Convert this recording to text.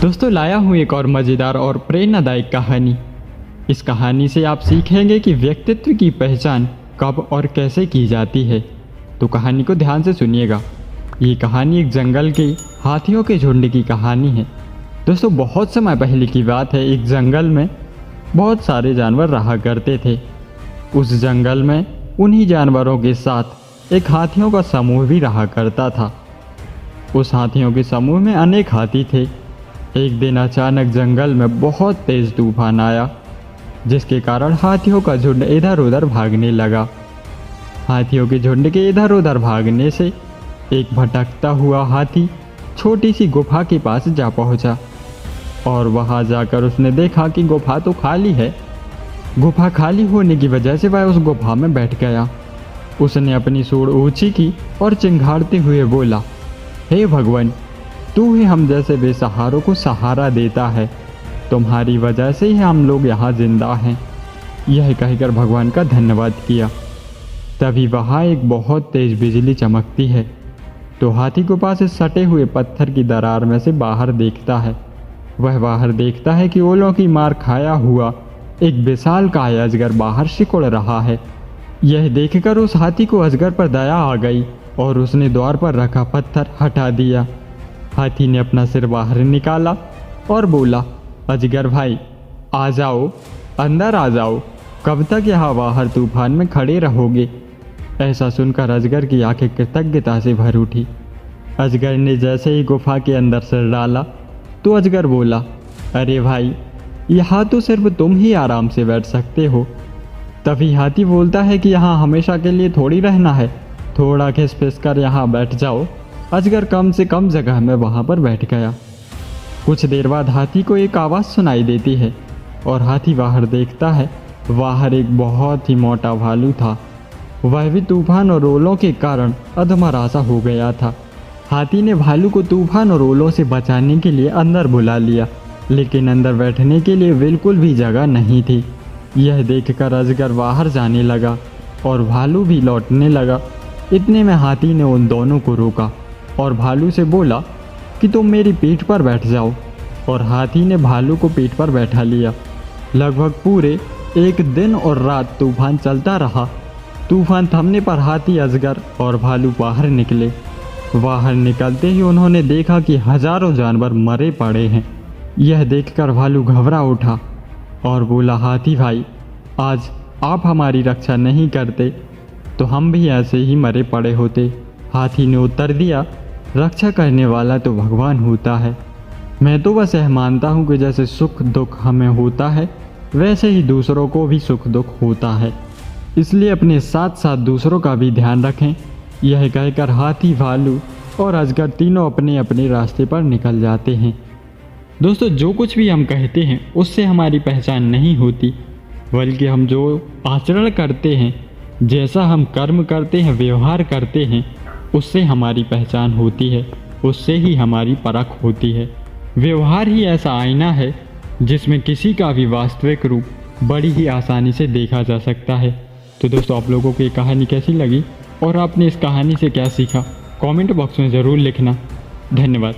दोस्तों लाया हूँ एक और मज़ेदार और प्रेरणादायक कहानी। इस कहानी से आप सीखेंगे कि व्यक्तित्व की पहचान कब और कैसे की जाती है। तो कहानी को ध्यान से सुनिएगा। ये कहानी एक जंगल के हाथियों के झुंड की कहानी है। दोस्तों बहुत समय पहले की बात है। एक जंगल में बहुत सारे जानवर रहा करते थे। उस जंगल में उन्हीं जानवरों के साथ एक हाथियों का समूह भी रहा करता था। उस हाथियों के समूह में अनेक हाथी थे। एक दिन अचानक जंगल में बहुत तेज तूफान आया, जिसके कारण हाथियों का झुंड इधर उधर भागने लगा। हाथियों के झुंड के इधर उधर भागने से एक भटकता हुआ हाथी छोटी सी गुफा के पास जा पहुंचा और वहां जाकर उसने देखा कि गुफा तो खाली है। गुफा खाली होने की वजह से वह उस गुफा में बैठ गया। उसने अपनी सूंड ऊंची की और चिंघाड़ते हुए बोला, हे भगवान, तू ही हम जैसे बेसहारों को सहारा देता है। तुम्हारी वजह से ही हम लोग यहाँ जिंदा हैं। यह कहकर भगवान का धन्यवाद किया। तभी वहाँ एक बहुत तेज बिजली चमकती है। तो हाथी के पास सटे हुए पत्थर की दरार में से बाहर देखता है। वह बाहर देखता है कि ओलों की मार खाया हुआ एक विशालकाय अजगर बाहर सिकुड़ रहा है। यह देखकर उस हाथी को अजगर पर दया आ गई और उसने द्वार पर रखा पत्थर हटा दिया। हाथी ने अपना सिर बाहर निकाला और बोला, अजगर भाई, आ जाओ, अंदर आ जाओ। कब तक यहाँ बाहर तूफान में खड़े रहोगे? ऐसा सुनकर अजगर की आंखें कृतज्ञता से भर उठी। अजगर ने जैसे ही गुफा के अंदर सिर डाला तो अजगर बोला, अरे भाई, यहाँ तो सिर्फ तुम ही आराम से बैठ सकते हो। तभी हाथी बोलता है कि यहाँ हमेशा के लिए थोड़ी रहना है, थोड़ा खिस पिस कर यहाँ बैठ जाओ। अजगर कम से कम जगह में वहाँ पर बैठ गया। कुछ देर बाद हाथी को एक आवाज़ सुनाई देती है और हाथी बाहर देखता है। बाहर एक बहुत ही मोटा भालू था। वह भी तूफान और ओलों के कारण अधमरासा हो गया था। हाथी ने भालू को तूफान और ओलों से बचाने के लिए अंदर बुला लिया, लेकिन अंदर बैठने के लिए बिल्कुल भी जगह नहीं थी। यह देखकर अजगर बाहर जाने लगा और भालू भी लौटने लगा। इतने में हाथी ने उन दोनों को रोका और भालू से बोला कि तुम मेरी पीठ पर बैठ जाओ। और हाथी ने भालू को पीठ पर बैठा लिया। लगभग पूरे एक दिन और रात तूफान चलता रहा। तूफान थमने पर हाथी, अजगर और भालू बाहर निकले। बाहर निकलते ही उन्होंने देखा कि हजारों जानवर मरे पड़े हैं। यह देखकर भालू घबरा उठा और बोला, हाथी भाई, आज आप हमारी रक्षा नहीं करते तो हम भी ऐसे ही मरे पड़े होते। हाथी ने उत्तर दिया, रक्षा करने वाला तो भगवान होता है। मैं तो बस यह मानता हूँ कि जैसे सुख दुख हमें होता है, वैसे ही दूसरों को भी सुख दुख होता है। इसलिए अपने साथ साथ दूसरों का भी ध्यान रखें। यह कहकर हाथी, भालू और अजगर तीनों अपने अपने रास्ते पर निकल जाते हैं। दोस्तों, जो कुछ भी हम कहते हैं उससे हमारी पहचान नहीं होती, बल्कि हम जो आचरण करते हैं, जैसा हम कर्म करते हैं, व्यवहार करते हैं, उससे हमारी पहचान होती है, उससे ही हमारी परख होती है। व्यवहार ही ऐसा आईना है जिसमें किसी का भी वास्तविक रूप बड़ी ही आसानी से देखा जा सकता है। तो दोस्तों, आप लोगों को ये कहानी कैसी लगी और आपने इस कहानी से क्या सीखा, कमेंट बॉक्स में ज़रूर लिखना। धन्यवाद।